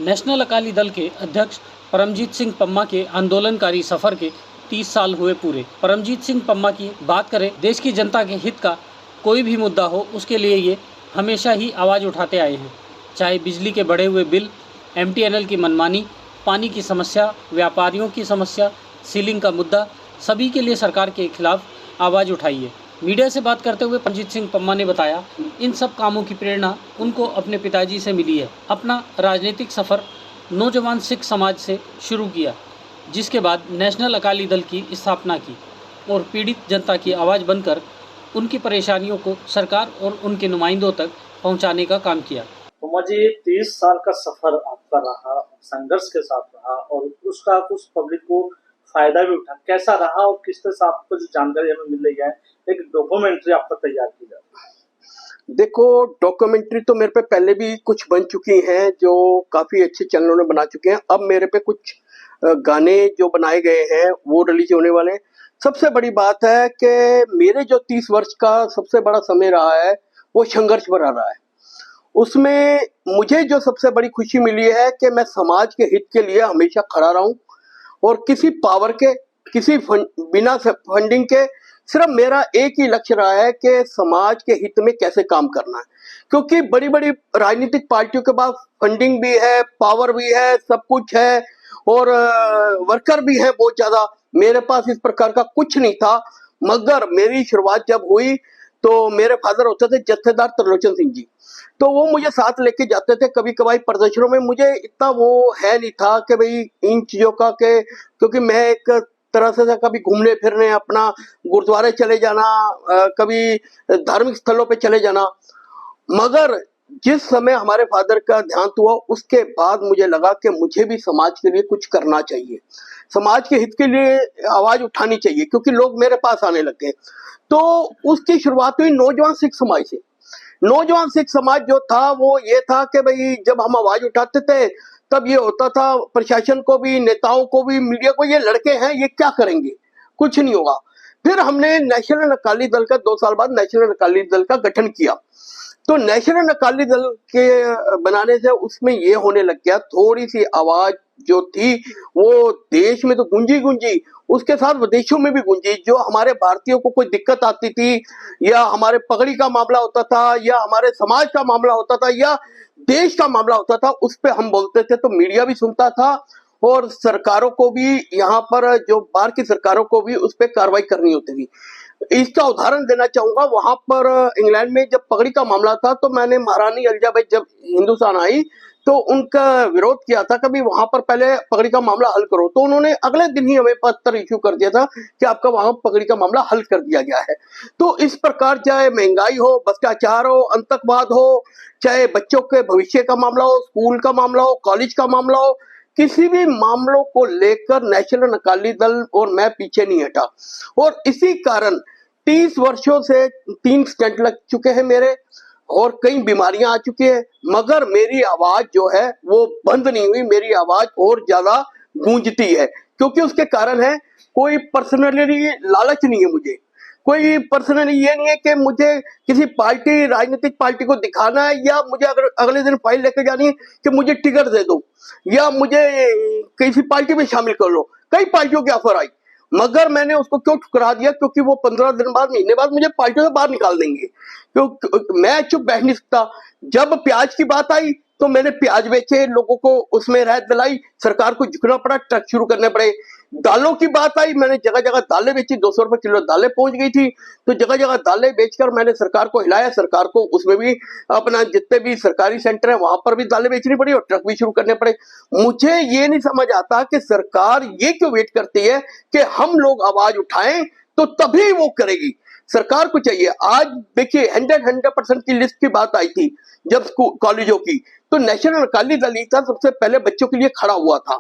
National Akali Dal के अध्यक्ष परमजीत सिंह पम्मा के आंदोलनकारी सफर के 30 साल हुए पूरे। परमजीत सिंह पम्मा की बात करें, देश की जनता के हित का कोई भी मुद्दा हो, उसके लिए ये हमेशा ही आवाज़ उठाते आए हैं। चाहे बिजली के बढ़े हुए बिल, MTNL की मनमानी, पानी की समस्या, व्यापारियों की समस्या, सीलिंग का मुद्दा, सभी के लिए सरकार के खिलाफ आवाज़ उठाई है। मीडिया से बात करते हुए परमजीत सिंह पम्मा ने बताया, इन सब कामों की प्रेरणा उनको अपने पिताजी से मिली है। अपना राजनीतिक सफ़र नौजवान सिख समाज से शुरू किया, जिसके बाद नेशनल अकाली दल की स्थापना की और पीड़ित जनता की आवाज़ बनकर उनकी परेशानियों को सरकार और उनके नुमाइंदों तक पहुंचाने का काम किया। पम्मा जी, 30 साल का सफर आपका रहा, संघर्ष के साथ रहा और उसका कुछ पब्लिक को फायदा भी उठा। कैसा रहा और किस तरह से आपको जो जानकारी हमें मिल रही है, एक डॉक्यूमेंट्री आप पर तैयार की जा रही है? देखो, डॉक्यूमेंट्री तो मेरे पे पहले भी कुछ बन चुकी हैं जो काफी अच्छे चैनलों ने बना चुके हैं। अब मेरे पे कुछ गाने जो बनाए गए हैं वो रिलीज होने वाले हैं। सबसे बड़ी बात है कि मेरे जो 30 वर्ष का सबसे बड़ा समय रहा है वो संघर्ष भरा रहा है। उसमें मुझे जो सबसे बड़ी खुशी मिली है कि मैं समाज के हित के लिए हमेशा खड़ा रहा हूं और किसी पावर के, किसी बिना फंडिंग के, सिर्फ मेरा एक ही लक्ष्य रहा है कि समाज के हित में कैसे काम करना है। क्योंकि बड़ी बड़ी राजनीतिक पार्टियों के पास फंडिंग भी है, पावर भी है, सब कुछ है और वर्कर भी है बहुत ज्यादा। मेरे पास इस प्रकार का कुछ नहीं था। मगर मेरी शुरुआत जब हुई तो मेरे फादर होते थे जत्थेदार त्रिलोचन सिंह जी, तो वो मुझे साथ लेके जाते थे कभी कभार प्रदर्शनों में। मुझे इतना वो है नहीं था कि भाई इन चीजों का के, क्योंकि मैं एक तरह से कभी घूमने फिरने, अपना गुरुद्वारे चले जाना, कभी धार्मिक स्थलों पे चले जाना। मगर जिस समय हमारे फादर का देहांत हुआ उसके बाद मुझे लगा कि मुझे भी समाज के लिए कुछ करना चाहिए, समाज के हित के लिए आवाज उठानी चाहिए, क्योंकि लोग मेरे पास आने लगे। तो उसकी शुरुआत हुई नौजवान सिख समाज से। नौजवान सिख समाज जो था वो ये था कि भाई जब हम आवाज उठाते थे तब ये होता था प्रशासन को भी, नेताओं को भी, मीडिया को, ये लड़के हैं ये क्या करेंगे, कुछ नहीं होगा। फिर हमने नेशनल अकाली दल का 2 साल बाद नेशनल अकाली दल का गठन किया। तो नेशनल अकाली दल के बनाने से उसमें ये होने लग गया, थोड़ी सी आवाज जो थी वो देश में तो गूंजी गूंजी, उसके साथ विदेशों में भी गूंजी। जो हमारे भारतीयों को कोई दिक्कत आती थी या हमारे पगड़ी का मामला होता था या हमारे समाज का मामला होता था या देश का मामला होता था, उस पे हम बोलते थे तो मीडिया भी सुनता था और सरकारों को भी, यहाँ पर जो बाहर की सरकारों को भी उस पर कार्रवाई करनी होती थी। इसका उदाहरण देना चाहूंगा, वहां पर इंग्लैंड में जब पगड़ी का मामला था तो मैंने महारानी एलिजाबेथ जब हिंदुस्तान आई तो उनका विरोध किया था, कभी वहां पर पहले पगड़ी का मामला हल करो। तो उन्होंने अगले दिन ही हमें पत्र इश्यू कर दिया था कि आपका वहां पगड़ी का मामला हल कर दिया गया है। तो इस प्रकार चाहे महंगाई हो, भ्रष्टाचार हो, आतंकवाद हो, चाहे बच्चों के भविष्य का मामला हो, स्कूल का मामला हो, कॉलेज का मामला हो, किसी भी मामलों को लेकर नेशनल अकाली दल और मैं पीछे नहीं हटा। और इसी कारण 30 वर्षों से 3 स्टेंट लग चुके हैं मेरे और कई बीमारियां आ चुकी है, मगर मेरी आवाज जो है वो बंद नहीं हुई। मेरी आवाज और ज्यादा गूंजती है, क्योंकि उसके कारण है कोई पर्सनली लालच नहीं है मुझे, कोई पर्सनली ये नहीं है कि मुझे किसी पार्टी, राजनीतिक पार्टी को दिखाना है या मुझे अगर अगले दिन फाइल लेके जानी है कि मुझे टिकट दे दो या मुझे किसी पार्टी में शामिल कर लो। कई पार्टियों की ऑफर आई, मगर मैंने उसको क्यों ठुकरा दिया, क्योंकि वो 15 दिन बाद, महीने बाद मुझे पार्टियों से बाहर निकाल देंगे। क्योंकि मैं चुप बैठ नहीं सकता। जब प्याज की बात आई तो मैंने प्याज बेचे, लोगों को उसमें राहत दिलाई, सरकार को झुकना पड़ा, ट्रक शुरू करने पड़े। दालों की बात आई, मैंने जगह जगह दालें बेची, 200 रुपए किलो दालें पहुंच गई थी, तो जगह जगह दालें बेचकर मैंने सरकार को हिलाया। सरकार को उसमें भी अपना जितने भी सरकारी सेंटर है वहां पर भी दालें बेचनी पड़ी और ट्रक भी शुरू करने पड़े। मुझे ये नहीं समझ आता कि सरकार ये क्यों वेट करती है कि हम लोग आवाज उठाएं तो तभी वो करेगी। सरकार को चाहिए, आज देखिए 100% की लिस्ट की बात आई थी जब कॉलेजों की, तो नेशनल अकाली दल ही था सबसे पहले बच्चों के लिए खड़ा हुआ था।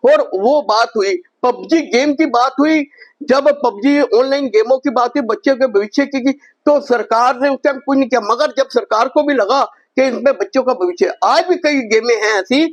और वो बात हुई, पबजी गेम की बात हुई, जब पबजी ऑनलाइन गेमों की बात हुई, बच्चों के भविष्य की, तो सरकार ने उस टाइम कुछ नहीं किया। मगर जब सरकार को भी लगा कि इसमें बच्चों का भविष्य, आज भी कई गेमें हैं ऐसी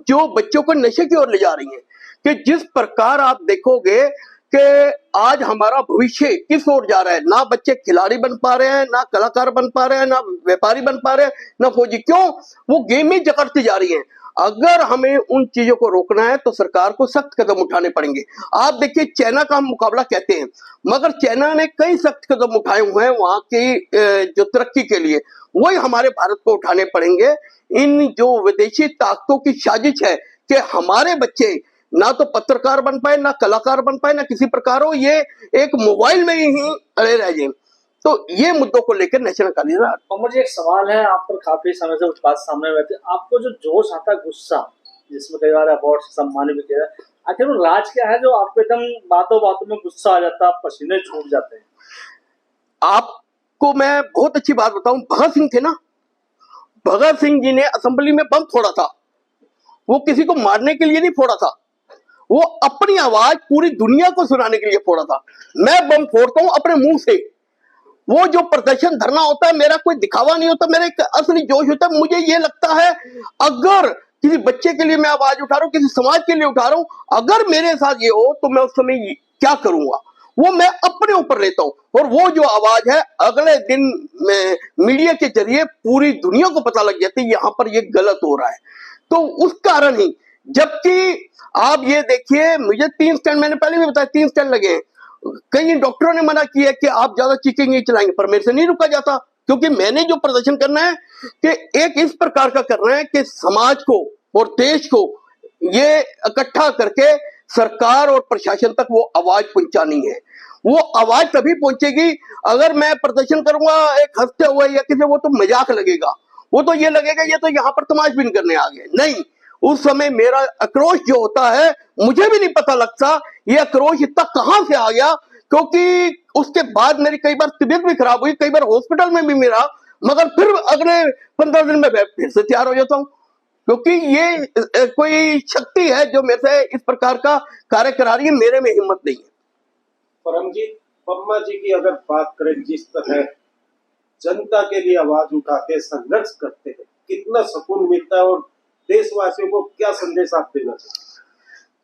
जो बच्चों को नशे की ओर ले जा रही हैं, कि जिस प्रकार आप देखोगे कि आज हमारा भविष्य किस ओर जा रहा है। ना बच्चे खिलाड़ी बन पा रहे हैं, ना कलाकार बन पा रहे हैं, ना व्यापारी बन पा रहे हैं, ना फौजी। क्यों? वो गेम ही जकड़ती जा रही है। अगर हमें उन चीजों को रोकना है तो सरकार को सख्त कदम उठाने पड़ेंगे। आप देखिए, चाइना का हम मुकाबला कहते हैं, मगर चाइना ने कई सख्त कदम उठाए हुए हैं वहां की जो तरक्की के लिए, वही हमारे भारत को उठाने पड़ेंगे। इन जो विदेशी ताकतों की साजिश है कि हमारे बच्चे ना तो पत्रकार बन पाए, ना कलाकार बन पाए, ना किसी प्रकार हो, ये एक मोबाइल में ही अड़े रह जाए। तो ये मुद्दों को लेकर नेशनल अकादमी। और मुझे एक सवाल है, आप पर काफी समय से कुछ बात सामने रहती है, आपको जो जोश आता है, गुस्सा, जिसमें कई बार अवार्ड से सम्मान भी किया, आखिर वो राज क्या है जो आपको एकदम बातों बातों में गुस्सा आ जाता है, पसीने छूट जाते हैं? आपको मैं बहुत अच्छी बात बताऊं, भगत सिंह थे ना, भगत सिंह जी ने असेंबली में बम फोड़ा था। वो किसी को मारने के लिए नहीं फोड़ा था, वो अपनी आवाज पूरी दुनिया को सुनाने के लिए फोड़ा था। मैं बम फोड़ता हूं अपने मुंह से। वो जो प्रदर्शन धरना होता है, मेरा कोई दिखावा नहीं होता, मेरा एक असली जोश होता है। मुझे ये लगता है, अगर किसी बच्चे के लिए मैं आवाज उठा रहा हूं, किसी समाज के लिए उठा रहा हूं, अगर मेरे साथ ये हो तो मैं उस समय क्या करूंगा, वो मैं अपने ऊपर लेता हूं। और वो जो आवाज है, अगले दिन में मीडिया के जरिए पूरी दुनिया को पता लग जाती है यहां पर ये गलत हो रहा है। तो उस कारण ही, जबकि आप ये देखिए, मुझे 3 स्टैंड, मैंने पहले भी बताया, 3 स्टैंड लगे हैं। कई डॉक्टरों ने मना किया कि आप ज्यादा चीखेंगे चलाएंगे, पर मेरे से नहीं रुका जाता, क्योंकि मैंने जो प्रदर्शन करना है कि एक इस प्रकार का करना है कि समाज को और देश को ये इकट्ठा करके सरकार और प्रशासन तक वो आवाज पहुंचानी है। वो आवाज तभी पहुंचेगी अगर मैं प्रदर्शन करूंगा एक हंसते हुए या किसी, वो तो मजाक लगेगा, वो तो ये लगेगा ये तो यहाँ पर तमाशबीन करने आ गए। नहीं, उस समय मेरा आक्रोश जो होता है, मुझे भी नहीं पता लगता ये आक्रोश इतना कहां से आ गया, क्योंकि उसके बाद मेरी कई बार तबीयत भी खराब हुई, कई बार हॉस्पिटल में भी मेरा, मगर फिर अगले 15 दिन में फिर से तैयार हो जाता हूं, क्योंकि ये कोई शक्ति है जो मेरे से इस प्रकार का कार्य करा रही है, मेरे में हिम्मत नहीं है। परमजीत पम्मा जी की अगर बात करें, जिस तरह जनता के लिए आवाज उठाते, संघर्ष करते हैं, कितना सुकून मिलता है और देशवासियों को क्या संदेश आप देना चाहते हैं?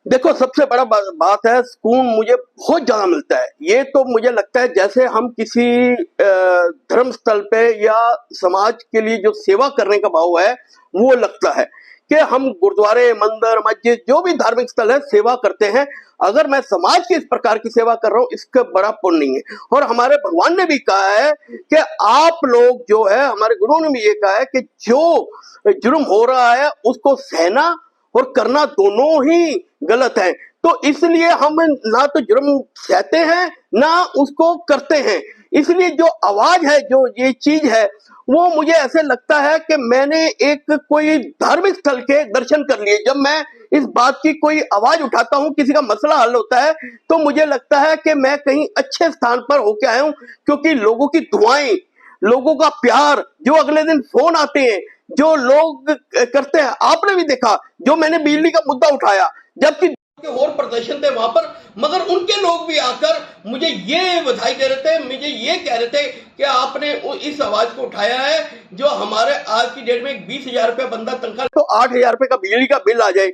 देखो, सबसे बड़ा बात है, सुकून मुझे बहुत ज्यादा मिलता है। ये तो मुझे लगता है जैसे हम किसी धर्म स्थल पे या समाज के लिए जो सेवा करने का भाव है, वो लगता है कि हम गुरुद्वारे, मंदिर, मस्जिद, जो भी धार्मिक स्थल है, सेवा करते हैं। अगर मैं समाज की इस प्रकार की सेवा कर रहा हूं, इसका बड़ा पुण्य नहीं है। और हमारे भगवान ने भी कहा है कि आप लोग जो है, हमारे गुरुओं ने भी ये कहा है कि जो जुर्म हो रहा है उसको सहना और करना दोनों ही गलत है। तो इसलिए हम ना तो जुर्म सहते हैं ना उसको करते हैं। इसलिए जो आवाज है, जो ये चीज है, वो मुझे ऐसे लगता है कि मैंने एक कोई धार्मिक स्थल के दर्शन कर लिए। जब मैं इस बात की कोई आवाज उठाता हूं, किसी का मसला हल होता है, तो मुझे लगता है कि मैं कहीं अच्छे स्थान पर होके आया हूं, क्योंकि लोगों की दुआएं, लोगों का प्यार, जो अगले दिन फोन आते हैं, जो लोग करते हैं। आपने भी देखा, जो मैंने बिजली का मुद्दा उठाया, जबकि और प्रदर्शन थे वहां पर, मगर उनके लोग भी आकर मुझे ये बधाई दे रहे थे, मुझे ये कह रहे थे कि आपने इस आवाज को उठाया है। जो हमारे आज की डेट में 20,000 रुपया बंदा तनख्वाह, तो 8,000 रुपए का बिजली का बिल आ जाए,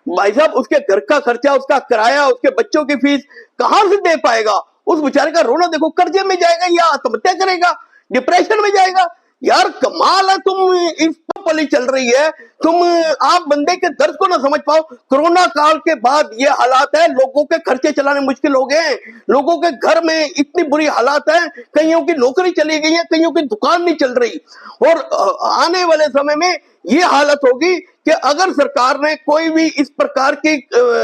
भाई साहब, उसके घर का खर्चा, उसका किराया, उसके बच्चों की फीस कहां से दे पाएगा? उस बेचारे का रोना देखो, कर्जे में जाएगा या आत्महत्या करेगा, डिप्रेशन में जाएगा। यार कमाल है, तुम इस पली चल रही है, तुम आप बंदे के दर्द को ना समझ पाओ। कोरोना काल के बाद ये हालात है, लोगों के खर्चे चलाने मुश्किल हो गए हैं, लोगों के घर में इतनी बुरी हालात है, कईयों की नौकरी चली गई है, कईयों की दुकान नहीं चल रही। और आने वाले समय में ये हालत होगी कि अगर सरकार ने कोई भी इस प्रकार की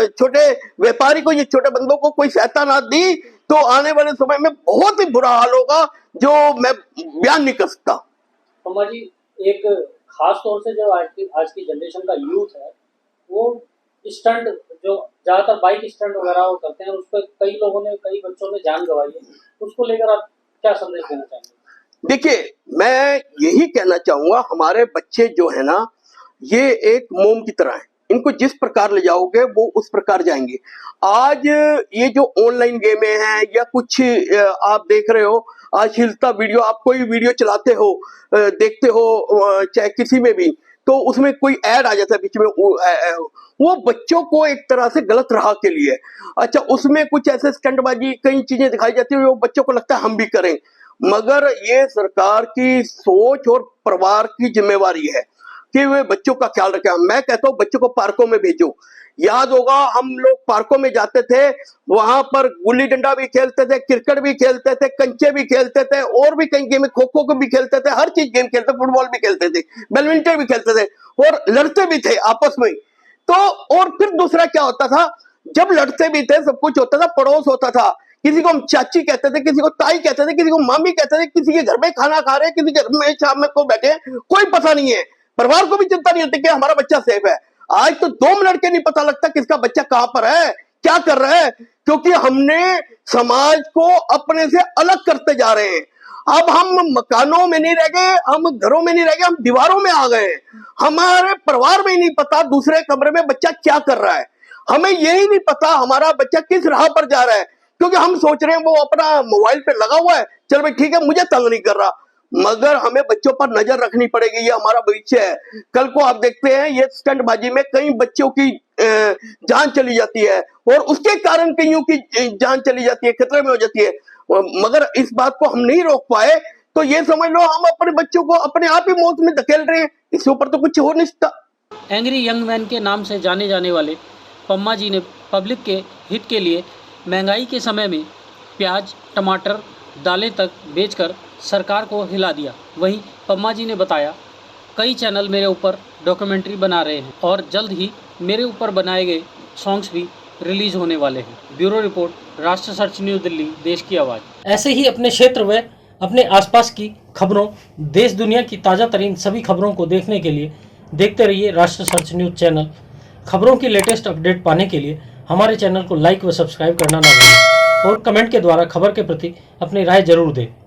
छोटे व्यापारी को, ये छोटे बंदों को कोई सहायता ना दी, तो आने वाले समय में बहुत ही बुरा हाल होगा, जो मैं बयान नहीं कर सकता। पम्मा जी, एक खास तौर से जो आज की जनरेशन का यूथ है, वो स्टंट, जो ज्यादातर बाइक स्टंट वगैरह वो करते हैं, उस पर कई लोगों ने, कई बच्चों ने जान गंवाई है, उसको लेकर आप क्या संदेश देना चाहेंगे? देखिए, मैं यही कहना चाहूंगा, हमारे बच्चे जो है ना, ये एक मोम की तरह है, इनको जिस प्रकार ले जाओगे वो उस प्रकार जाएंगे। आज ये जो ऑनलाइन गेमें हैं या कुछ आप देख रहे हो, अश्लीलता वीडियो, आप कोई वीडियो चलाते हो, देखते हो, चाहे किसी में भी, तो उसमें कोई ऐड आ जाता है बीच में, वो बच्चों को एक तरह से गलत राह के लिए। अच्छा, उसमें कुछ ऐसे स्टंटबाजी कई चीजें दिखाई जाती है, वो बच्चों को लगता है हम भी करें, मगर ये सरकार की सोच और परिवार की जिम्मेवारी है कि वे बच्चों का ख्याल रखें। मैं कहता हूँ बच्चों को पार्कों में भेजो। याद होगा हम लोग पार्कों में जाते थे, वहां पर गुल्ली डंडा भी खेलते थे, क्रिकेट भी खेलते थे, कंचे भी खेलते थे, और भी कई गेम, खो खो भी खेलते थे, हर चीज गेम खेलते, फुटबॉल भी खेलते थे, बैडमिंटन भी खेलते थे, और लड़ते भी थे आपस में। तो और फिर दूसरा क्या होता था, जब लड़ते भी थे सब कुछ होता था, पड़ोस होता था, किसी को हम चाची कहते थे, किसी को ताई कहते थे, किसी को मामी कहते थे, किसी के घर में खाना खा रहे, किसी के घर में शाम में को बैठे, कोई पता नहीं है, परिवार को भी चिंता नहीं होती कि हमारा बच्चा सेफ है। आज तो 2 मिनट के नहीं पता लगता किसका बच्चा कहां पर है, क्या कर रहा है, क्योंकि हमने समाज को अपने से अलग करते जा रहे हैं। अब हम मकानों में नहीं रह गए, हम घरों में नहीं रह गए, हम दीवारों में आ गए। हमारे परिवार में ही नहीं पता दूसरे कमरे में बच्चा क्या कर रहा है, हमें यही नहीं पता हमारा बच्चा किस राह पर जा रहा है, क्योंकि हम सोच रहे हैं वो अपना मोबाइल पे लगा हुआ है, चल भाई ठीक है, मुझे तंग नहीं कर रहा। मगर हमें बच्चों पर नजर रखनी पड़ेगी, ये हमारा भविष्य है। कल को आप देखते हैं ये स्टंटबाजी में कई बच्चों की जान चली जाती है, और उसके कारण कईयों की जान चली जाती है, खतरे में हो जाती है। मगर इस बात को हम नहीं रोक पाए, तो ये समझ लो हम अपने बच्चों को अपने आप ही मौत में धकेल रहे हैं, इसके ऊपर तो कुछ हो नहीं सकता। एंग्री यंग मैन के नाम से जाने जाने वाले पम्मा जी ने पब्लिक के हित के लिए महंगाई के समय में प्याज, टमाटर, दालें तक बेचकर सरकार को हिला दिया। वहीं पम्मा जी ने बताया, कई चैनल मेरे ऊपर डॉक्यूमेंट्री बना रहे हैं और जल्द ही मेरे ऊपर बनाए गए सॉन्ग्स भी रिलीज होने वाले हैं। ब्यूरो रिपोर्ट, राष्ट्र सर्च न्यूज़ दिल्ली, देश की आवाज़। ऐसे ही अपने क्षेत्र व अपने आसपास की खबरों, देश दुनिया की ताज़ा तरीन सभी खबरों को देखने के लिए देखते रहिए राष्ट्र सर्च न्यूज़ चैनल। खबरों की लेटेस्ट अपडेट पाने के लिए हमारे चैनल को लाइक व सब्सक्राइब करना ना भूलें, और कमेंट के द्वारा खबर के प्रति अपनी राय जरूर दें।